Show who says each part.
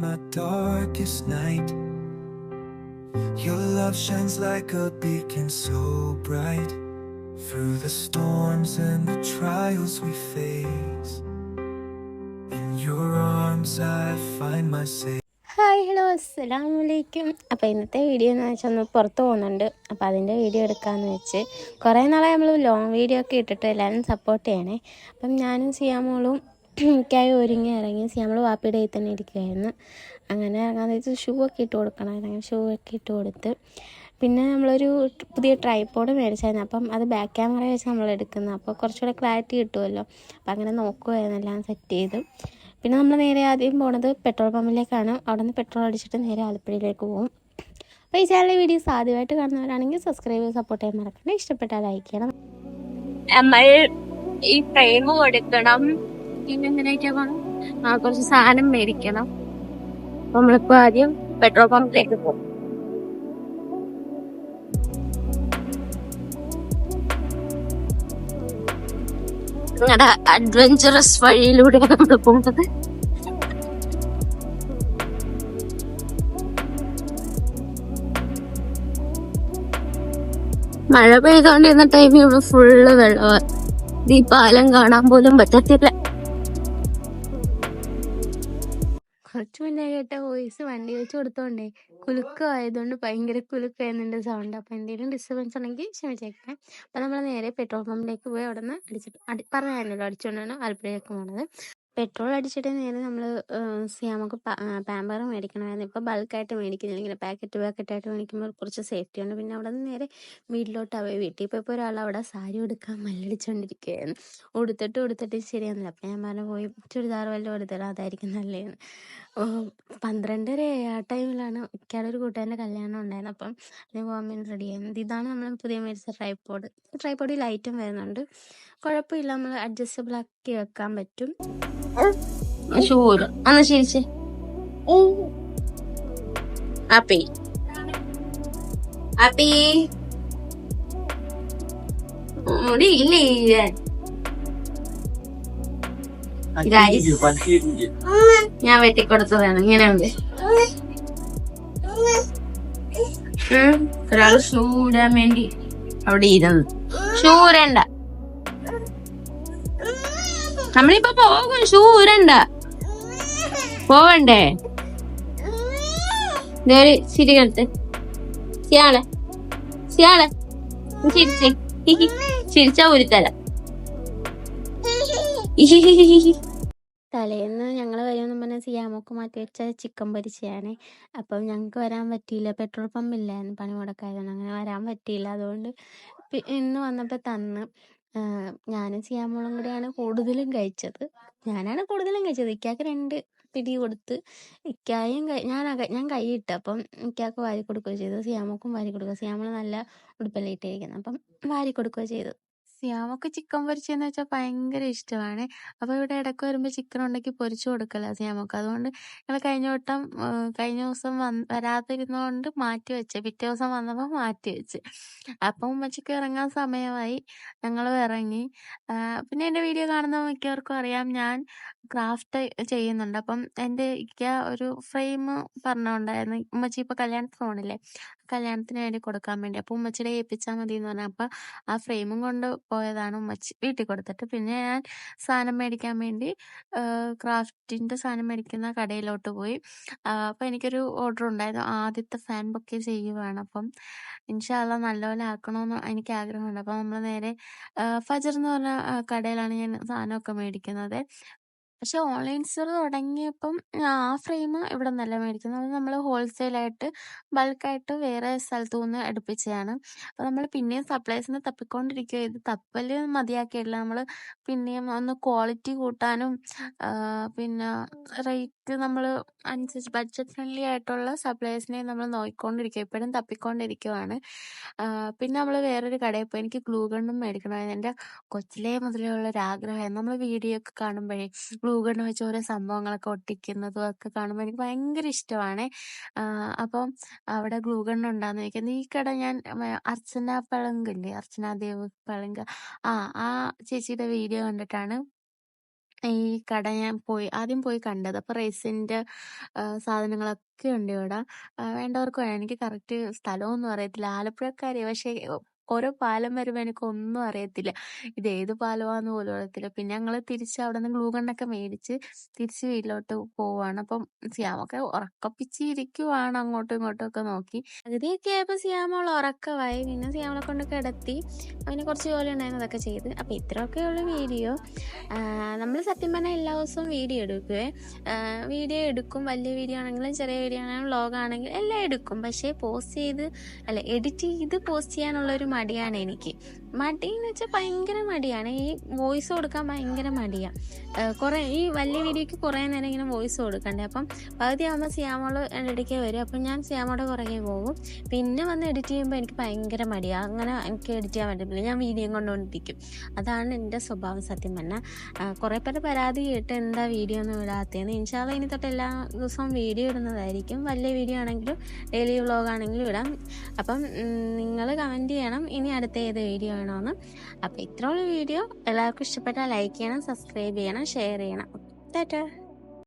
Speaker 1: my darkest night. Your love shines like a beacon so bright. Through the storms and the trials we face, in your arms I find my safe.
Speaker 2: Hi hello അസ്സലാമു അലൈക്കും. അപ്പോൾ ഇന്നത്തെ video എന്ന് വെച്ചാൽ ഒന്ന് പുറത്ത് പോകുന്നുണ്ട്. അപ്പോൾ അതിൻ്റെ വീഡിയോ എടുക്കാമെന്ന് വെച്ച് കുറേ നാളെ നമ്മൾ ലോങ് വീഡിയോ ഒക്കെ ഇട്ടിട്ട് എല്ലാവരും സപ്പോർട്ട് ചെയ്യണേ. അപ്പം ഞാനും സിയാമോളും എനിക്കായി ഒരുങ്ങി ഇറങ്ങി. സിയാമോൾ വാപ്പിയുടെ കയ്യിൽ തന്നെ ഇരിക്കുമായിരുന്നു. അങ്ങനെ ഇറങ്ങാന്ന് വെച്ചാൽ ഷൂ ഒക്കെ ഇട്ട് കൊടുക്കണമായിരുന്നു. അങ്ങനെ ഷൂ ഒക്കെ ഇട്ട് കൊടുത്ത് പിന്നെ നമ്മളൊരു പുതിയ ട്രൈപോഡ് മേടിച്ചായിരുന്നു. അപ്പം അത് ബാക്ക് ക്യാമറ വെച്ച് നമ്മൾ എടുക്കുന്നത്, അപ്പോൾ കുറച്ചുകൂടെ ക്ലാരിറ്റി കിട്ടുമല്ലോ. അപ്പം അങ്ങനെ നോക്കുമായിരുന്നു, എല്ലാം സെറ്റ് ചെയ്ത്. പിന്നെ നമ്മൾ നേരെ ആദ്യം പോണത് പെട്രോൾ പമ്പിലേക്കാണ്. അവിടെ നിന്ന് പെട്രോൾ അടിച്ചിട്ട് നേരെ ആലപ്പുഴയിലേക്ക് പോകും. അപ്പോൾ ഈ ചാനലിലെ വീഡിയോസ് ആദ്യമായിട്ട് കാണുന്നവരാണെങ്കിൽ സബ്സ്ക്രൈബ് ചെയ്ത് സപ്പോർട്ട് ചെയ്യാൻ മറക്കണ്ട. ഇഷ്ടപ്പെട്ടാൽ ലൈക്ക് ചെയ്യണം.
Speaker 3: നമ്മൾ ഈ ഫ്രെയിം കൊടുക്കണം, പിന്നെ എന്തിനായിട്ടാ പോണം, കുറച്ച് സാധനം മേടിക്കണം. അപ്പൊ നമ്മളിപ്പോ ആദ്യം പെട്രോൾ പമ്പിലേക്ക് പോകും. നിങ്ങളുടെ അഡ്വഞ്ചറസ് വഴിയിലൂടെ നമ്മൾ പോകുന്നത്. മഴ പെയ്തോണ്ടിരുന്ന ടൈമിൽ ഇവിടെ ഫുള്ള് വെള്ളമാണ്. ഈ പാലം കാണാൻ പോലും പറ്റത്തില്ല.
Speaker 2: കുറച്ച് മുന്നേ കേട്ട വോയിസ് വണ്ടി വെച്ച് കൊടുത്തോണ്ടേ കുലുക്കമായതുകൊണ്ട് ഭയങ്കര കുലുക്കായിരുന്നു സൗണ്ട്. അപ്പോൾ എന്തെങ്കിലും ഡിസ്റ്റർബൻസ് ഉണ്ടെങ്കിൽ ക്ഷമിച്ചേക്കാം. അപ്പോൾ നമ്മൾ നേരെ പെട്രോൾ പമ്പിലേക്ക് പോയി അവിടെ നിന്ന് പറഞ്ഞായിരുന്നല്ലോ അടിച്ചുകൊണ്ടാണ് ആലപ്പുഴയിലേക്ക് പോകുന്നത്. പെട്രോൾ അടിച്ചിട്ട് നേരെ നമ്മൾ സിയാമക്ക് പാമ്പർ മേടിക്കണമായിരുന്നു. ഇപ്പോൾ ബൾക്കായിട്ട് മേടിക്കുന്നില്ല, ഇങ്ങനെ പാക്കറ്റായിട്ട് മേടിക്കുമ്പോൾ കുറച്ച് സേഫ്റ്റി ഉണ്ട്. പിന്നെ അവിടെ നിന്ന് നേരെ വീട്ടിലോട്ടാണ് പോയി. വീട്ടിൽ പോയപ്പോൾ ഒരാൾ അവിടെ സാരി ഉടുക്കാൻ മല്ലടിച്ചുകൊണ്ടിരിക്കുകയായിരുന്നു. ഉടുത്തിട്ട് ശരിയാകുന്നില്ല. അപ്പം ഞാൻ പറഞ്ഞു പോയി ചുരിദാർ വല്ലതും എടുത്തിടാം, അതായിരിക്കും നല്ലതെന്ന്. 12:30 ആ ടൈമിലാണ് ഇക്കാടെ ഒരു കൂട്ടുകാരൻ്റെ കല്യാണം ഉണ്ടായിരുന്നു. അപ്പം അതിന് പോകാൻ വേണ്ടി റെഡി ആയിരുന്നു. ഇതാണ് നമ്മൾ പുതിയ മേടിച്ച ട്രൈപോഡിൽ ലൈറ്റും വരുന്നുണ്ട്. കുഴപ്പമില്ല, നമ്മൾ അഡ്ജസ്റ്റബിൾ ആക്കി വെക്കാൻ പറ്റും.
Speaker 3: ചൂട് അന്ന് ശരിച്ചേ ഹാപ്പി ഹാപ്പി മുടിയില്ലേ ഞാൻ വെട്ടിക്കൊടുത്തതാണ്. ഇങ്ങനെയുണ്ട്. ഒരാള് ഷൂടാൻ വേണ്ടി അവിടെ ഇരുന്ന്. ഷൂരണ്ട, നമ്മളിപ്പോ പോകും. ഷൂരണ്ട, പോവണ്ടേ? ചിരി കെടുത്ത്. സിയാളെ ചിരിച്ചേ, ചിരിച്ചാ ഉരുത്തരാം.
Speaker 2: തലേന്ന് ഞങ്ങൾ വരുമെന്ന് പറഞ്ഞാൽ സിയാമോക്ക് മാറ്റി വെച്ച ചിക്കൻ പൊരിച്ചതാണ്. അപ്പം ഞങ്ങൾക്ക് വരാൻ പറ്റിയില്ല, പെട്രോൾ പമ്പില്ലായിരുന്നു, പണി മുടക്കായതുകൊണ്ട് അങ്ങനെ വരാൻ പറ്റിയില്ല. അതുകൊണ്ട് ഇന്ന് വന്നപ്പോൾ തന്ന്. ഞാനും സിയാമോളും കൂടെയാണ് കൂടുതലും കഴിച്ചത്. ഇക്കാക്ക് 2 പിടി കൊടുത്ത്. ഇക്കായും ഞാൻ കൈയിട്ട്, അപ്പം ഇക്കാക്ക് വാരി കൊടുക്കുകയോ ചെയ്തു, സിയാമോക്കും വാരി കൊടുക്കുക. സിയാമോൾ നല്ല ഉടുപ്പെല്ലാം ഇട്ടിരിക്കുന്നത്, അപ്പം വാരി കൊടുക്കുകയോ ചെയ്തു. സിയാമോക്ക് ചിക്കൻ പൊരിച്ചെന്ന് വെച്ചാൽ ഭയങ്കര ഇഷ്ടമാണ്. അപ്പോൾ ഇവിടെ ഇടയ്ക്ക് വരുമ്പോൾ ചിക്കൻ ഉണ്ടെങ്കിൽ പൊരിച്ചു കൊടുക്കല സിയാമോക്ക്. അതുകൊണ്ട് ഞങ്ങൾ കഴിഞ്ഞ ദിവസം വരാതിരുന്നതുകൊണ്ട് പിറ്റേ ദിവസം വന്നപ്പോൾ മാറ്റി വെച്ച്. അപ്പം ഉമ്മച്ചിക്ക് ഇറങ്ങാൻ സമയമായി, ഞങ്ങളും ഇറങ്ങി. പിന്നെ എൻ്റെ വീഡിയോ കാണുന്ന മിക്കവർക്കും അറിയാം, ഞാൻ ക്രാഫ്റ്റ് ചെയ്യുന്നുണ്ട്. അപ്പം എൻ്റെ ഒരു ഫ്രെയിം പറഞ്ഞുണ്ടായിരുന്നു, ഉമ്മച്ചി ഇപ്പോൾ കല്യാണത്തിന് പോകണില്ലേ, കല്യാണത്തിന് വേണ്ടി കൊടുക്കാൻ വേണ്ടി. അപ്പോൾ ഉമ്മച്ചിയുടെ ഏൽപ്പിച്ചാൽ മതി എന്ന് പറഞ്ഞു. അപ്പോൾ ആ ഫ്രെയിമും കൊണ്ട് പോയതാണ് ഉമ്മച്ചി വീട്ടിൽ കൊടുത്തിട്ട്. പിന്നെ ഞാൻ സാധനം മേടിക്കാൻ വേണ്ടി ക്രാഫ്റ്റിൻ്റെ സാധനം മേടിക്കുന്ന കടയിലോട്ട് പോയി. അപ്പോൾ എനിക്കൊരു ഓർഡർ ഉണ്ടായിരുന്നു, ആദ്യത്തെ ഫാൻ ബൊക്കെ ചെയ്യുവാണ്. അപ്പം ഇൻഷാ അള്ളാ നല്ലപോലെ ആക്കണമെന്ന് എനിക്ക് ആഗ്രഹമുണ്ട്. അപ്പോൾ നമ്മൾ നേരെ ഫജർ എന്ന് പറഞ്ഞ കടയിലാണ് ഞാൻ സാധനമൊക്കെ മേടിക്കുന്നത്. പക്ഷെ ഓൺലൈൻ സ്റ്റോർ തുടങ്ങിയപ്പം ആ ഫ്രെയിം ഇവിടെ നിന്നല്ല മേടിക്കുന്നത്. അത് നമ്മൾ ഹോൾസെയിലായിട്ട് ബൾക്കായിട്ട് വേറെ സ്ഥലത്തു നിന്ന് എടുപ്പിച്ചതാണ്. അപ്പോൾ നമ്മൾ പിന്നെയും സപ്ലൈസിന് തപ്പിക്കൊണ്ടിരിക്കുക. ഇത് തപ്പൽ മതിയാക്കിയില്ല, നമ്മൾ പിന്നെയും ഒന്ന് ക്വാളിറ്റി കൂട്ടാനും പിന്നെ റേറ്റ് നമ്മൾ അനുസരിച്ച് ബഡ്ജറ്റ് ഫ്രണ്ട്ലി ആയിട്ടുള്ള സപ്ലൈസിനെ നമ്മൾ നോക്കിക്കൊണ്ടിരിക്കുക, ഇപ്പോഴും തപ്പിക്കൊണ്ടിരിക്കുവാണ്. പിന്നെ നമ്മൾ വേറൊരു കടയിൽ പോയി. എനിക്ക് ഗ്ലൂ ഗണ്ണും മേടിക്കണമായിരുന്നു. എൻ്റെ കൊച്ചിലേ മുതലേ ഉള്ളൊരാഗ്രഹമായിരുന്നു. നമ്മൾ വീഡിയോ ഒക്കെ കാണുമ്പോഴേ ഗ്ലൂ ഗണ്ണ് വെച്ച് ഓരോ സംഭവങ്ങളൊക്കെ ഒട്ടിക്കുന്നതും ഒക്കെ കാണുമ്പോൾ എനിക്ക് ഭയങ്കര ഇഷ്ടമാണ്. അപ്പം അവിടെ ഗ്ലൂ ഗണ്ണ് ഉണ്ടാകുന്ന ചോദിക്കുന്നത്. ഈ കട ഞാൻ അർച്ചന ദേവ് പളങ്ക ആ ചേച്ചിയുടെ വീഡിയോ കണ്ടിട്ടാണ് ഈ കട ഞാൻ ആദ്യം പോയി കണ്ടത്. അപ്പോൾ റൈസിൻ്റെ സാധനങ്ങളൊക്കെ ഉണ്ട് ഇവിടെ. വേണ്ടവർക്ക് വേണം. എനിക്ക് കറക്റ്റ് സ്ഥലമൊന്നും അറിയത്തില്ല. ആലപ്പുഴക്കാരിയാണ്, പക്ഷേ ഓരോ പാലം വരുമ്പോൾ എനിക്കൊന്നും അറിയത്തില്ല. ഇത് ഏത് പാലമാണെന്ന് പോലും അറിയത്തില്ല. പിന്നെ ഞങ്ങൾ തിരിച്ച് അവിടെ നിന്ന് ഗ്ലൂ ഗണ്ണൊക്കെ മേടിച്ച് തിരിച്ച് വീട്ടിലോട്ട് പോവുകയാണ്. അപ്പം സിയാമൊക്കെ ഉറക്കപ്പിച്ചിരിക്കുവാണ്, അങ്ങോട്ടും ഇങ്ങോട്ടും ഒക്കെ നോക്കി. പകുതിയൊക്കെ ആയപ്പോൾ സിയാമോൾ ഉറക്കമായി. പിന്നെ സിയാമോളെ കൊണ്ട് കിടത്തി. അതിന് കുറച്ച് ജോലി ഉണ്ടായിരുന്നു, അതൊക്കെ ചെയ്ത്. അപ്പോൾ ഇത്രയൊക്കെയുള്ള വീഡിയോ. നമ്മൾ സത്യം പറഞ്ഞാൽ എല്ലാ ദിവസവും വീഡിയോ എടുക്കും. വലിയ വീഡിയോ ആണെങ്കിലും ചെറിയ വീഡിയോ ആണെങ്കിലും വ്ളോഗാണെങ്കിലും എല്ലാം എടുക്കും. പക്ഷേ എഡിറ്റ് ചെയ്ത് പോസ്റ്റ് ചെയ്യാനുള്ളൊരു മടിയാണ് എനിക്ക്. മടിയെന്ന് വെച്ചാൽ ഭയങ്കര മടിയാണ്. ഈ വോയിസ് കൊടുക്കാൻ ഭയങ്കര മടിയാണ്. ഈ വലിയ വീഡിയോയ്ക്ക് കുറേ നേരം ഇങ്ങനെ വോയിസ് കൊടുക്കണ്ടേ. അപ്പം പകുതി ആകുമ്പോൾ സിയാമോൾ എൻ്റെ ഇടയ്ക്ക് വരും. അപ്പം ഞാൻ സിയാമോടെ പുറകെ പോകും. പിന്നെ വന്ന് എഡിറ്റ് ചെയ്യുമ്പോൾ എനിക്ക് ഭയങ്കര മടിയാണ്. അങ്ങനെ എനിക്ക് എഡിറ്റ് ചെയ്യാൻ പറ്റില്ല. ഞാൻ വീഡിയോ കൊണ്ടുകൊണ്ടിരിക്കും. അതാണ് എൻ്റെ സ്വഭാവം സത്യം പറഞ്ഞാൽ. കുറേ പേര് പരാതി കേട്ട് എന്താ വീഡിയോ ഒന്നും ഇടാത്തതെന്ന്. ഇൻഷാല്ലാ ഇനി തൊട്ട് എല്ലാ ദിവസവും വീഡിയോ ഇടുന്നതായിരിക്കും. വലിയ വീഡിയോ ആണെങ്കിലും ഡെയിലി വ്ളോഗ് ആണെങ്കിലും ഇടാം. അപ്പം നിങ്ങൾ കമൻറ്റ് ചെയ്യണം ഇനി അടുത്ത ഏത് വീഡിയോ വേണമെന്ന്. അപ്പോൾ ഇത്രയുള്ള വീഡിയോ എല്ലാവർക്കും ഇഷ്ടപ്പെട്ടാൽ ലൈക്ക് ചെയ്യണം, സബ്സ്ക്രൈബ് ചെയ്യണം, ഷെയർ ചെയ്യണം. ടാറ്റാ.